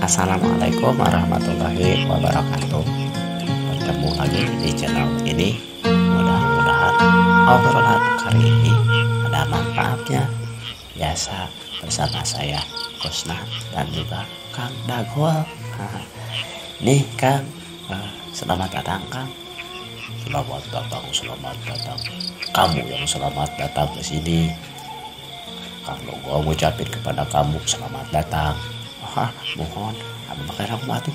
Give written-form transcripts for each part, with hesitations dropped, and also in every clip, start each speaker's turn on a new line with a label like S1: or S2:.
S1: Assalamualaikum warahmatullahi wabarakatuh. Bertemu lagi di channel ini. Mudah-mudahan obrolan kali ini ada manfaatnya. Biasa bersama saya Kusna dan juga Kang Dagol. Nih Kang, selamat datang Kang. Selamat datang, selamat datang. Kamu yang selamat datang ke sini. Kang Dagol ngucapin kepada kamu selamat datang. Mohon apa pakai rahmat tuh.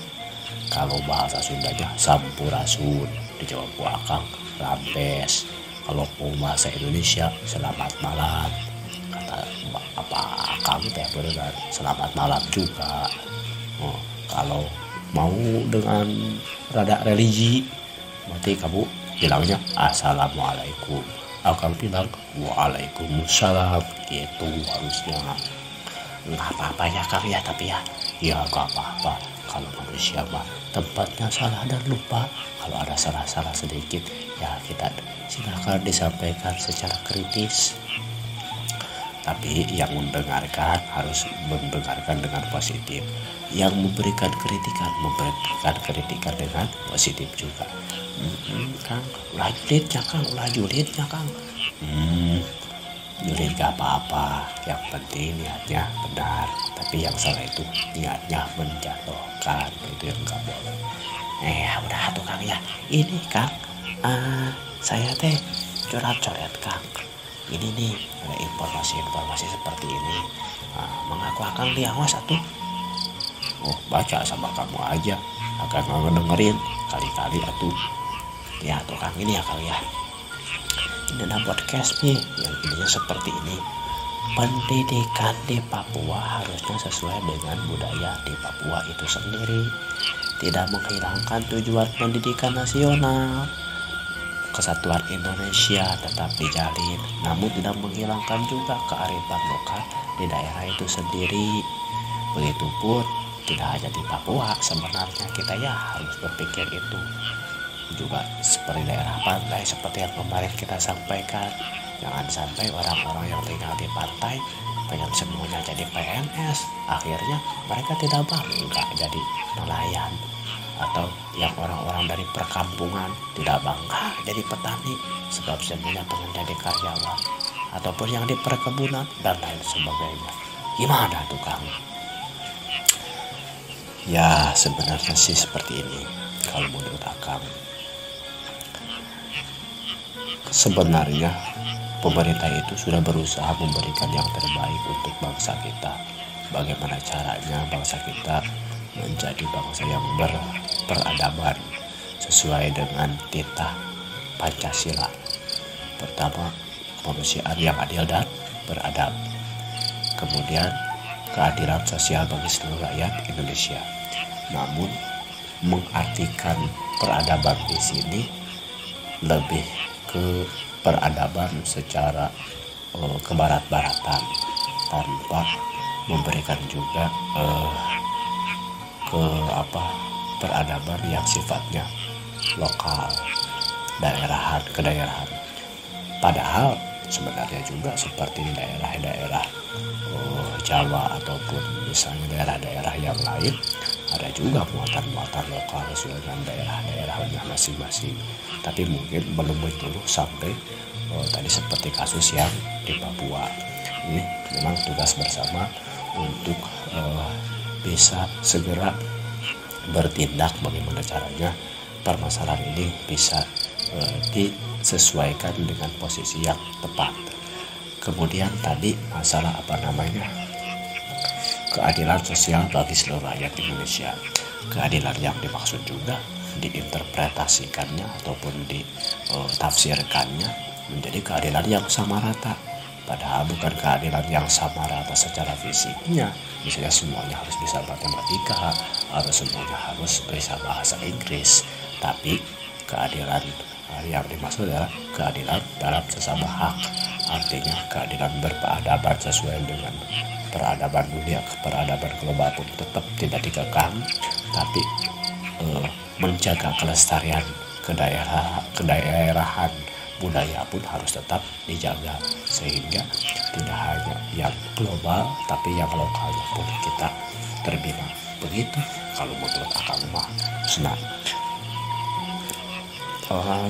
S1: Kalau bahasa Sundanya sampurasun, di Jawa ku akang lampes. Kalau bahasa Indonesia selamat malam. Kata apa kamu teh benar selamat malam juga. Kalau mau dengan rada religi berarti kamu bilangnya assalamualaikum. Akang bilang waalaikumsalam, gitu harusnya. Nggak apa-apa ya Kang ya, tapi ya nggak apa-apa. Kalau manusia mah tempatnya salah dan lupa. Kalau ada salah-salah sedikit ya kita silakan disampaikan secara kritis, tapi yang mendengarkan harus mendengarkan dengan positif. Yang memberikan kritikan dengan positif juga. Kang lanjutnya Kang Julid gak apa-apa, yang penting niatnya benar. Tapi yang salah itu niatnya menjatuhkan, itu yang gak boleh. Udah tuh Kang ya. Ini Kang, saya teh coret-coret Kang. Ini nih ada informasi seperti ini. Mengaku Kang diawas atuh. Baca sama kamu aja. Akan ngedengerin kali-kali atuh. Ya tuh Kang, ini ya Kang ya. Ini adalah podcast nih yang intinya seperti ini. Pendidikan di Papua harusnya sesuai dengan budaya di Papua itu sendiri, tidak menghilangkan tujuan pendidikan nasional. Kesatuan Indonesia tetap dijalin, namun tidak menghilangkan juga kearifan lokal di daerah itu sendiri. Begitupun tidak hanya di Papua, sebenarnya kita ya harus berpikir itu juga seperti daerah pantai, seperti yang kemarin kita sampaikan. Jangan sampai orang-orang yang tinggal di pantai pengen semuanya jadi PNS, akhirnya mereka tidak bangga jadi nelayan, atau yang orang-orang dari perkampungan tidak bangga jadi petani sebab semuanya pengen jadi karyawan, ataupun yang di perkebunan dan lain sebagainya. Gimana tuh Kang? Ya sebenarnya sih seperti ini. Kalau menurut Akang, sebenarnya pemerintah itu sudah berusaha memberikan yang terbaik untuk bangsa kita. Bagaimana caranya bangsa kita menjadi bangsa yang berperadaban sesuai dengan titah Pancasila. Pertama, kemanusiaan yang adil dan beradab. Kemudian, keadilan sosial bagi seluruh rakyat Indonesia. Namun, mengartikan peradaban di sini lebih ke peradaban secara kebarat-baratan, tanpa memberikan juga peradaban yang sifatnya lokal, kedaerahan. Padahal sebenarnya juga seperti di daerah-daerah Jawa ataupun misalnya daerah-daerah yang lain, ada juga muatan-muatan lokal sesuai dengan daerah-daerahnya masing-masing. Tapi mungkin belum betul sampai tadi seperti kasus yang di Papua. Ini memang tugas bersama untuk bisa segera bertindak bagaimana caranya permasalahan ini bisa disesuaikan dengan posisi yang tepat. Kemudian tadi masalah keadilan sosial bagi seluruh rakyat Indonesia. Keadilan yang dimaksud juga diinterpretasikannya ataupun ditafsirkannya menjadi keadilan yang sama rata. Padahal bukan keadilan yang sama rata secara fisiknya. Misalnya semuanya harus bisa matematika, atau semuanya harus bisa bahasa Inggris. Tapi keadilan yang dimaksud adalah keadilan dalam sesama hak. Artinya keadilan berperadaban sesuai dengan peradaban dunia, peradaban global pun tetap tidak dikekang, tapi menjaga kelestarian kedaerahan budaya pun harus tetap dijaga, sehingga tidak hanya yang global tapi yang lokalnya pun kita terbina. begitu kalau menurut akang mah. Nah,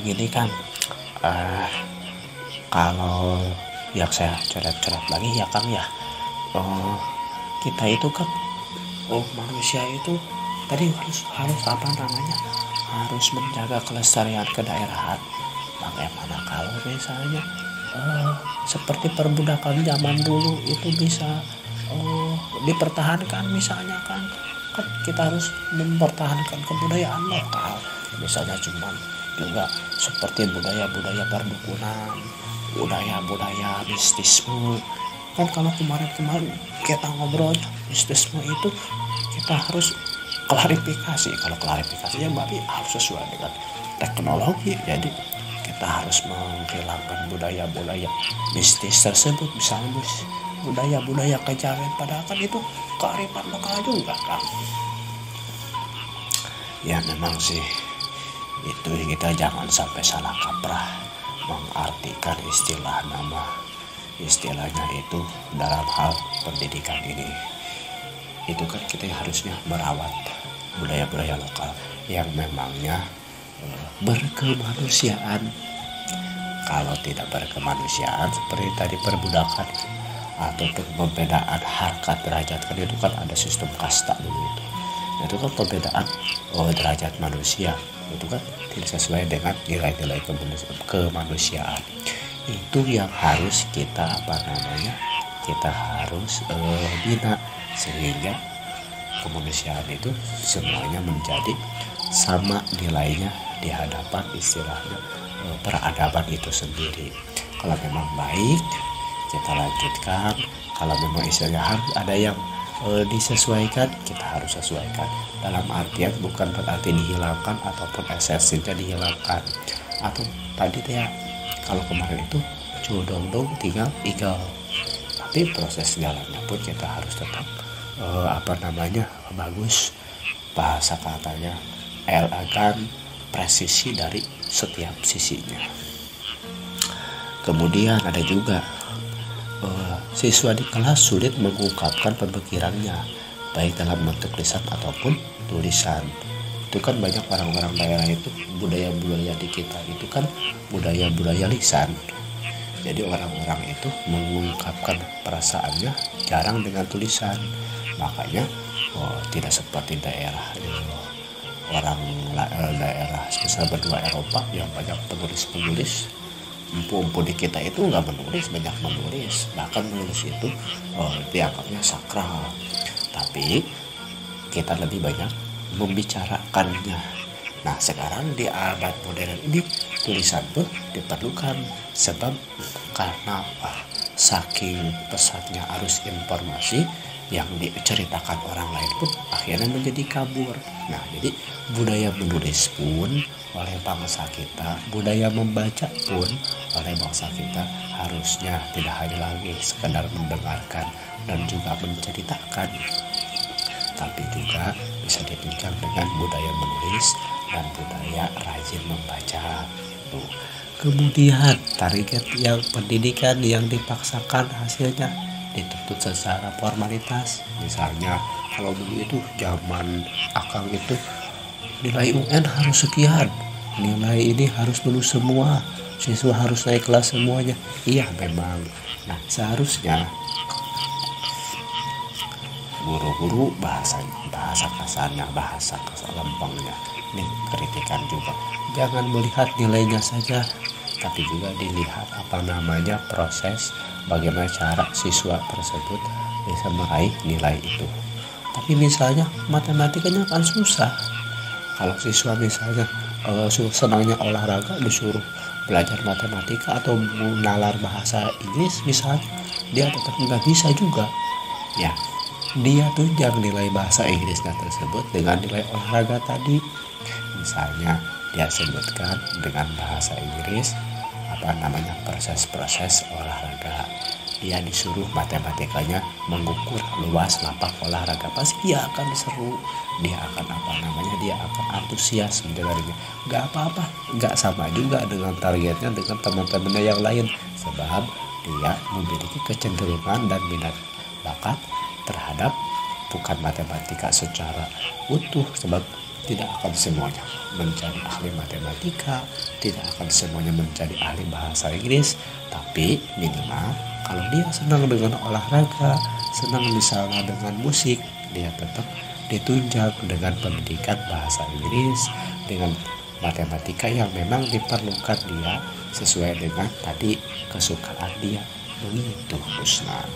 S1: gini kan, kalau yang saya coret-coret lagi ya Kang ya, kita itu kan, manusia itu tadi harus apa namanya, harus menjaga kelestarian kedaerahan. Bagaimana kalau misalnya seperti perbudakan zaman dulu itu bisa dipertahankan, misalnya kan kita harus mempertahankan kebudayaan lokal, misalnya cuman juga seperti budaya-budaya perdukunan, budaya-budaya mistisme. Kan kalau kemarin kita ngobrolnya mistisme itu kita harus klarifikasi. Kalau klarifikasinya berarti harus sesuai dengan teknologi. Jadi kita harus menghilangkan budaya-budaya mistis tersebut, misalnya budaya-budaya kejawen, padahal kan itu kearifan lokal juga kan. Ya memang sih itu kita jangan sampai salah kaprah mengartikan istilahnya itu dalam hal pendidikan ini. Itu kan kita harusnya merawat budaya-budaya lokal yang memangnya berkemanusiaan. Kalau tidak berkemanusiaan seperti tadi perbudakan ataupun pembedaan harkat derajat, kan itu kan ada sistem kasta dulu itu kan pembedaan derajat manusia, itu kan tidak sesuai dengan nilai-nilai kemanusiaan. Itu yang harus kita kita harus bina, sehingga kemanusiaan itu semuanya menjadi sama nilainya di hadapan istilahnya peradaban itu sendiri. Kalau memang baik kita lanjutkan, kalau memang istilahnya harus ada yang disesuaikan, kita harus sesuaikan. Dalam artian bukan berarti dihilangkan ataupun esensinya dihilangkan. Atau tadi ya kalau kemarin itu cudong-dong tinggal igal, tapi proses jalannya pun kita harus tetap bagus, bahasa katanya elegan, presisi dari setiap sisinya. Kemudian ada juga siswa di kelas sulit mengungkapkan pemikirannya baik dalam bentuk lisan ataupun tulisan. Itu kan banyak orang-orang daerah itu budaya-budaya di kita itu kan budaya-budaya lisan. Jadi orang-orang itu mengungkapkan perasaannya jarang dengan tulisan. Makanya tidak seperti daerah daerah sebesar benua Eropa yang banyak penulis-penulis. Empu-empu di kita itu nggak menulis, banyak menulis, bahkan menulis itu dianggapnya sakral. Tapi kita lebih banyak membicarakannya. Nah sekarang di abad modern ini tulisan pun diperlukan, sebab karena saking pesatnya arus informasi yang diceritakan orang lain pun akhirnya menjadi kabur. Nah jadi budaya menulis pun oleh bangsa kita, budaya membaca pun oleh bangsa kita harusnya tidak hanya lagi sekedar mendengarkan dan juga menceritakan, tapi juga bisa ditunjang dengan budaya menulis dan budaya rajin membaca. Tuh. Kemudian target yang pendidikan yang dipaksakan hasilnya dituntut secara formalitas. Misalnya kalau dulu itu zaman akang itu nilai UN harus sekian, nilai ini harus lulus semua, siswa harus naik kelas semuanya. Iya memang. Nah seharusnya guru-guru bahasa kasarnya, bahasa kasar lempengnya ini kritikan juga. Jangan melihat nilainya saja, tapi juga dilihat proses bagaimana cara siswa tersebut bisa meraih nilai itu. Tapi misalnya matematikanya kan susah. Kalau siswa misalnya senangnya olahraga, disuruh belajar matematika atau menalar bahasa Inggris misalnya, dia tetap nggak bisa juga. Ya, dia tunjang nilai bahasa Inggrisnya tersebut dengan nilai olahraga tadi. Misalnya dia sebutkan dengan bahasa Inggris proses-proses olahraga, dia disuruh matematikanya mengukur luas lapak olahraga, pasti dia akan seru, dia akan dia akan antusias menjalaninya. Gak apa-apa, gak sama juga dengan targetnya dengan teman-temannya yang lain, sebab dia memiliki kecenderungan dan minat bakat terhadap bukan matematika secara utuh, sebab tidak akan semuanya menjadi ahli matematika, tidak akan semuanya menjadi ahli bahasa Inggris, tapi minimal kalau dia senang dengan olahraga, senang misalnya dengan musik, dia tetap ditunjang dengan pendidikan bahasa Inggris, dengan matematika yang memang diperlukan dia sesuai dengan tadi kesukaan dia. Begitu Husna.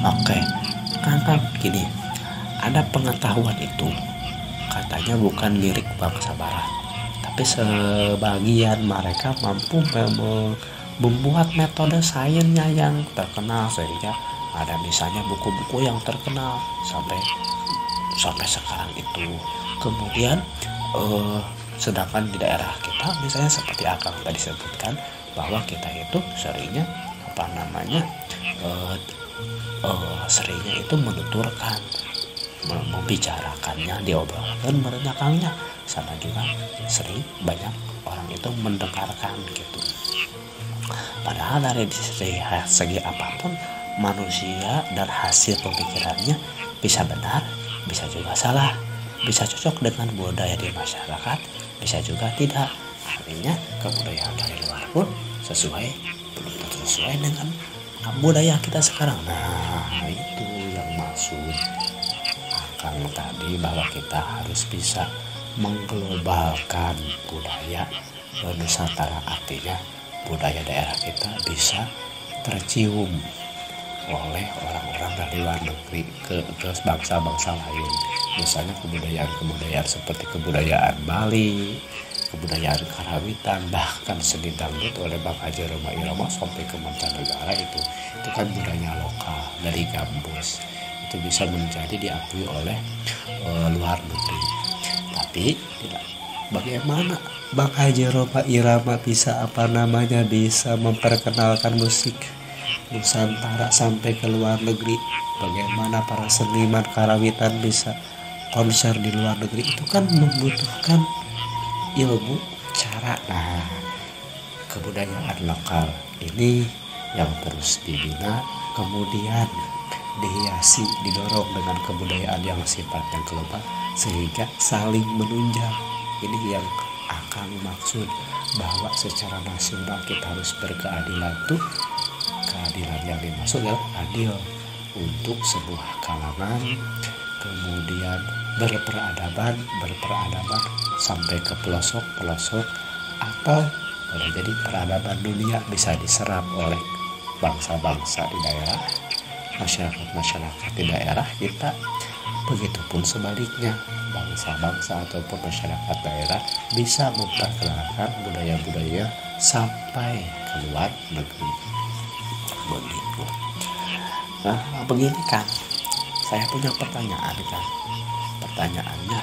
S1: Oke, karena gini, ada pengetahuan itu katanya bukan lirik bangsa barat, tapi sebagian mereka mampu membuat metode sainsnya yang terkenal, sehingga ada misalnya buku-buku yang terkenal sampai sekarang itu. Kemudian sedangkan di daerah kita misalnya seperti Akang tadi sebutkan, bahwa kita itu seringnya seringnya itu menuturkan, membicarakannya, diobrolkan, merenyahkannya, sama juga sering banyak orang itu mendengarkan gitu. Padahal dari segi apapun manusia dan hasil pemikirannya bisa benar, bisa juga salah, bisa cocok dengan budaya di masyarakat, bisa juga tidak. Artinya kebudayaan dari luar pun belum tentu sesuai dengan budaya kita sekarang. Nah, itu yang maksud Akang tadi, bahwa kita harus bisa mengglobalkan budaya Nusantara, artinya budaya daerah kita bisa tercium oleh orang-orang dari luar negeri ke bangsa-bangsa lain. Misalnya kebudayaan seperti kebudayaan Bali, kebudayaan Karawitan, bahkan seni dangdut oleh Bang Haji Roma Irama sampai ke mancanegara, itu kan budaya lokal dari Gambus, itu bisa menjadi diakui oleh luar negeri. Tapi tidak, bagaimana Bang Haji Roma Irama bisa bisa memperkenalkan musik Nusantara sampai ke luar negeri? Bagaimana para seniman Karawitan bisa konser di luar negeri? Itu kan membutuhkan ilmu cara. Nah, kebudayaan lokal ini yang terus dibina, kemudian dihiasi, didorong dengan kebudayaan yang sifatnya global, sehingga saling menunjang. Ini yang Akang maksud, bahwa secara nasional kita harus berkeadilan tuh. Keadilan yang dimaksud adalah adil untuk sebuah kalangan, kemudian berperadaban sampai ke pelosok, atau boleh jadi peradaban dunia bisa diserap oleh bangsa-bangsa di daerah, masyarakat di daerah kita. Begitupun sebaliknya, bangsa-bangsa ataupun masyarakat daerah bisa memperkenalkan budaya-budaya sampai ke luar negeri. Begitu. Nah, begini kan, saya punya pertanyaan kan. Pertanyaannya,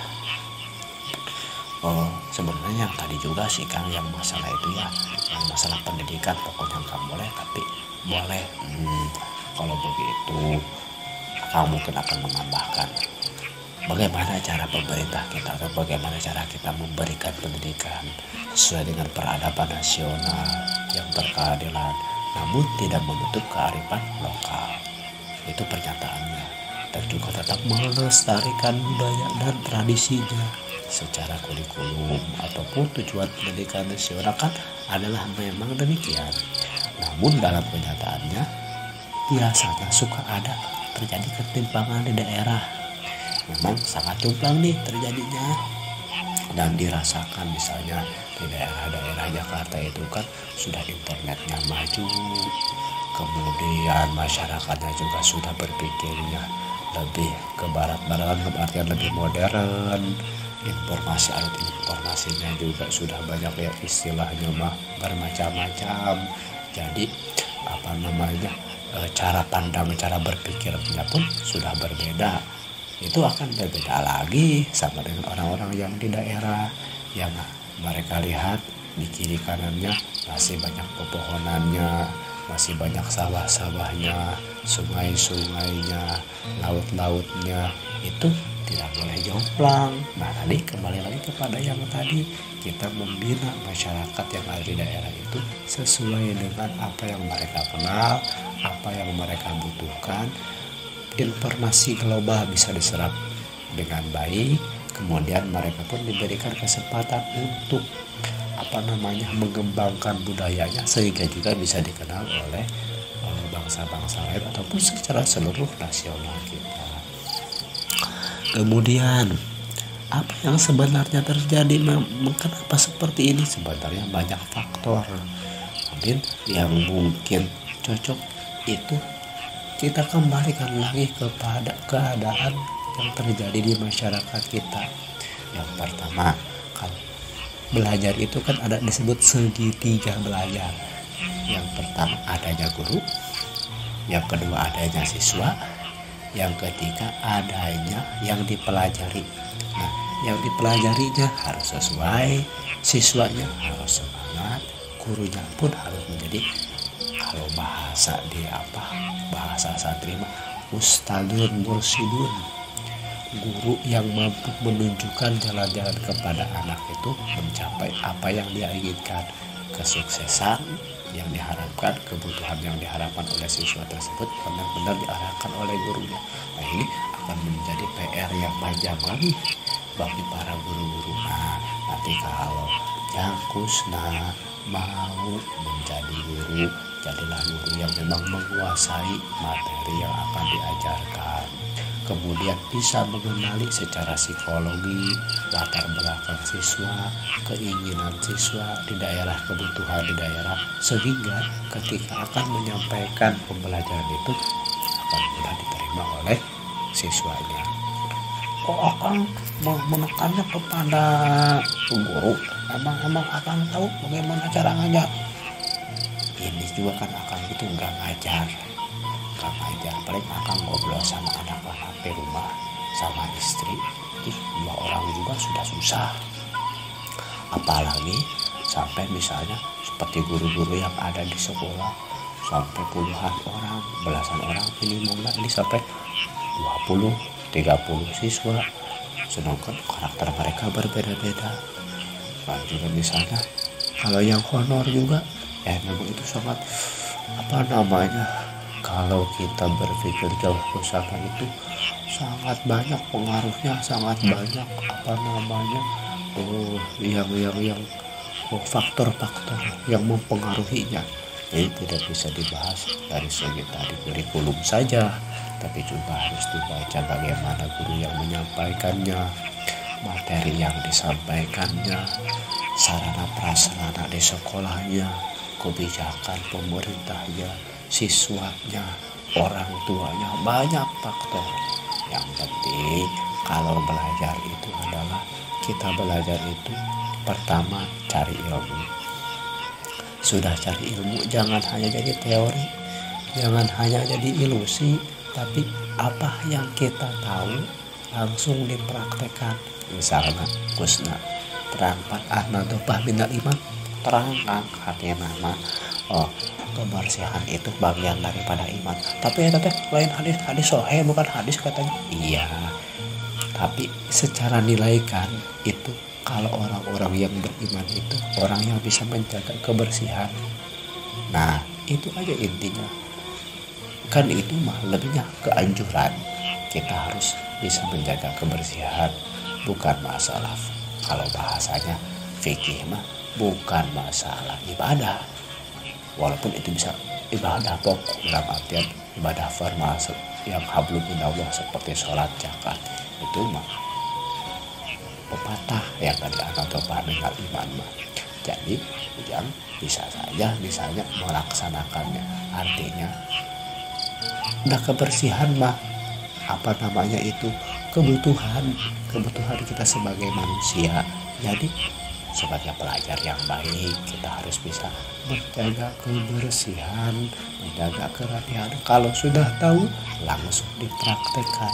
S1: sebenarnya yang tadi juga sih Kang, yang masalah itu ya, yang masalah pendidikan pokoknya nggak boleh, tapi boleh. Kalau begitu, Kang mungkin akan menambahkan bagaimana cara pemerintah kita, atau bagaimana cara kita memberikan pendidikan sesuai dengan peradaban nasional yang berkeadilan, namun tidak menutup kearifan lokal. Itu pernyataannya. Dan juga tetap melestarikan budaya dan tradisinya secara kurikulum ataupun tujuan pendidikan nasional kan adalah memang demikian. Namun dalam kenyataannya biasanya suka ada terjadi ketimpangan di daerah. Memang sangat jomplang nih terjadinya, dan dirasakan misalnya di daerah-daerah Jakarta itu kan sudah internetnya maju, kemudian masyarakatnya juga sudah berpikirnya lebih ke barat-baratan, artinya lebih modern, informasinya juga sudah banyak ya, istilahnya mah bermacam-macam. Jadi cara pandang, cara berpikirnya pun sudah berbeda. Itu akan berbeda lagi sama dengan orang-orang yang di daerah, yang mereka lihat di kiri kanannya masih banyak pepohonannya, masih banyak sawah-sawahnya, sungai-sungainya, laut-lautnya. Itu tidak boleh jomplang. Nah, tadi kembali lagi kepada yang tadi, kita membina masyarakat yang ada di daerah itu sesuai dengan apa yang mereka kenal, apa yang mereka butuhkan, informasi global bisa diserap dengan baik. Kemudian mereka pun diberikan kesempatan untuk mengembangkan budayanya sehingga juga bisa dikenal oleh bangsa-bangsa lain ataupun secara seluruh nasional kita. Kemudian apa yang sebenarnya terjadi? Kenapa seperti ini? Sebenarnya banyak faktor. Yang mungkin cocok itu kita kembalikan lagi kepada keadaan yang terjadi di masyarakat kita. Yang pertama, kalau belajar itu kan ada disebut segitiga belajar. Yang pertama adanya guru, yang kedua adanya siswa, yang ketiga adanya yang dipelajari. Nah, yang dipelajarinya harus sesuai, siswanya harus semangat, gurunya pun harus menjadi, kalau bahasa santri ustadzun mursidun, guru yang mampu menunjukkan jalan-jalan kepada anak itu mencapai apa yang dia inginkan, kesuksesan yang diharapkan, kebutuhan yang diharapkan oleh siswa tersebut benar-benar diarahkan oleh gurunya. Nah, ini akan menjadi PR yang panjang lagi bagi para guru-guru. Nah, nanti kalau yang kusna mau menjadi guru, jadilah guru yang memang menguasai materi yang akan diajarkan. Kemudian bisa mengenali secara psikologi latar belakang siswa, keinginan siswa di daerah, kebutuhan di daerah, sehingga ketika akan menyampaikan pembelajaran itu akan mudah diterima oleh siswanya. Akan menekannya kepada guru, emang akan tahu bagaimana cara ngajar. Ini juga kan akan itu nggak ngajar, paling akan ngobrol sama anak-anak di rumah, sama istri. Itu 2 orang juga sudah susah, apalagi sampai misalnya seperti guru-guru yang ada di sekolah sampai puluhan orang, belasan orang, minimalnya ini sampai 20-30 siswa, sedangkan karakter mereka berbeda-beda. Dan juga misalnya kalau yang honor juga memang itu sangat kalau kita berpikir jauh ke sana itu sangat banyak pengaruhnya, sangat banyak faktor-faktor yang mempengaruhinya. Jadi tidak bisa dibahas dari segi tadi kurikulum saja, tapi juga harus dibaca bagaimana guru yang menyampaikannya, materi yang disampaikannya, sarana prasarana di sekolahnya, kebijakan pemerintahnya, siswanya, orang tuanya, banyak faktor. Yang penting kalau belajar itu adalah kita belajar itu pertama cari ilmu. Sudah cari ilmu, jangan hanya jadi teori, jangan hanya jadi ilusi, tapi apa yang kita tahu langsung dipraktekkan. Misalnya kusna terangkan an-nadhofah minal iman, terangkan hati nama kebersihan itu bagian daripada iman. Tapi lain hadis sahih, bukan hadis katanya. Iya, tapi secara nilai kan itu kalau orang-orang yang beriman itu orang yang bisa menjaga kebersihan. Nah, itu aja intinya. Kan itu mah lebihnya keanjuran. Kita harus bisa menjaga kebersihan, bukan masalah. Kalau bahasanya fikih mah bukan masalah ibadah. Walaupun itu bisa ibadah pokok dalam artian ibadah formal yang hablum minallah seperti sholat, zakat, itu mah pepatah yang tadi an-nadhofah minal iman mah. Jadi yang bisa saja misalnya melaksanakannya, artinya udah kebersihan mah itu kebutuhan kita sebagai manusia. Jadi sebagai pelajar yang baik kita harus bisa menjaga kebersihan, menjaga kerapihan. Kalau sudah tahu langsung dipraktekkan.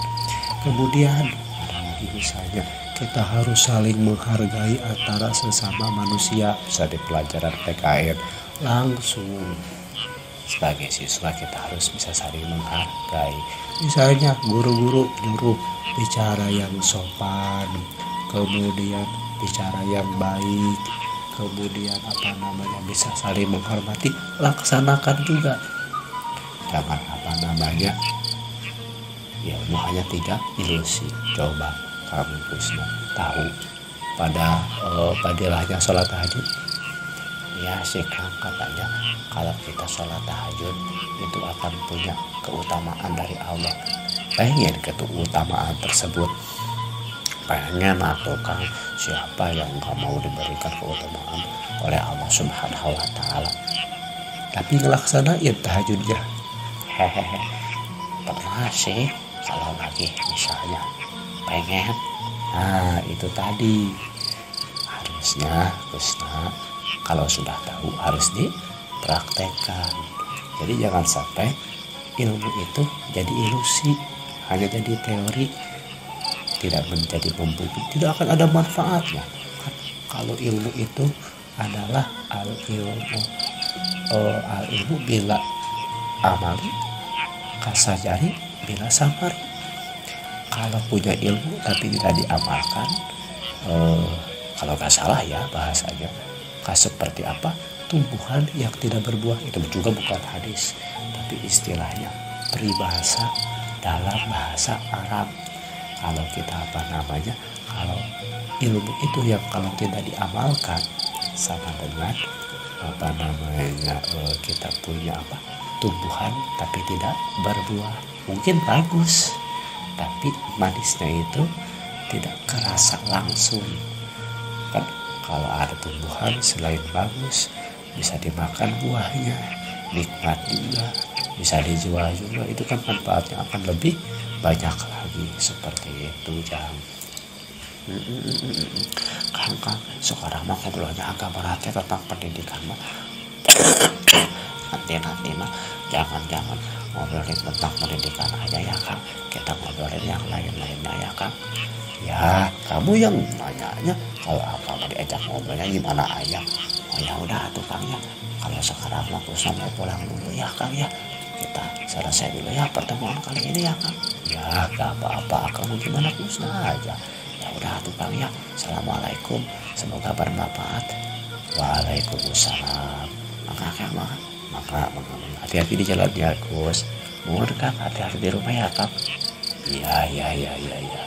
S1: Kemudian ada lagi misalnya kita harus saling menghargai antara sesama manusia. Bisa di pelajaran PKN langsung sebagai siswa kita harus bisa saling menghargai. Misalnya guru-guru nyuruh bicara yang sopan, kemudian bicara yang baik, kemudian bisa saling menghormati, laksanakan juga. Jangan ilmu hanya 3 ilusi. Coba kamu Kusna tahu pada fadilahnya sholat tahajud? Ya sih Kang, katanya kalau kita sholat tahajud itu akan punya keutamaan dari Allah. Pengen keutamaan tersebut? Pengen atau Kang, siapa yang gak mau diberikan keutamaan oleh Allah Subhanahu wa Ta'ala, tapi ngelaksanain tahajudnya? Hehehe, pernah sih kalau lagi misalnya pengen. Nah itu tadi, harusnya Kusna kalau sudah tahu harus dipraktekkan. Jadi jangan sampai ilmu itu jadi ilusi, hanya jadi teori, tidak menjadi membumi, tidak akan ada manfaatnya. Kalau ilmu itu adalah al ilmu bila amali kasajari bila samari. Kalau punya ilmu tapi tidak diamalkan, kalau nggak salah ya bahasanya, seperti apa tumbuhan yang tidak berbuah. Itu juga bukan hadis, tapi istilahnya peribahasa dalam bahasa Arab. Kalau kita kalau ilmu itu yang kalau tidak diamalkan sama dengan kita punya tumbuhan tapi tidak berbuah. Mungkin bagus, tapi manisnya itu tidak kerasa langsung kan. Kalau ada tumbuhan selain bagus bisa dimakan buahnya, nikmat juga, bisa dijual juga, itu kan manfaatnya akan lebih banyak lagi. Seperti itu Jang. Kang, sekarang mah ngobrolnya agak berat ya tentang pendidikan mah. nanti mah jangan ngobrolin tentang pendidikan aja ya Kang, kita ngobrolin yang lain-lainnya ya Kang. Ya kamu yang nanyanya kalau apa mau diajak ngobrolnya gimana aja. Oh ya udah tuh Kang ya, kalau sekarang aku sama pulang dulu ya Kang ya, kita selesai dulu ya pertemuan kali ini ya Kang. Ya gak apa-apa, kamu gimana Kusna aja. Ya udah tuh Kang ya, assalamualaikum, semoga bermanfaat. Waalaikumsalam. Maka hati-hati di jalan ya Gus. Mohon Kang, hati-hati di rumah ya Kang. Iya.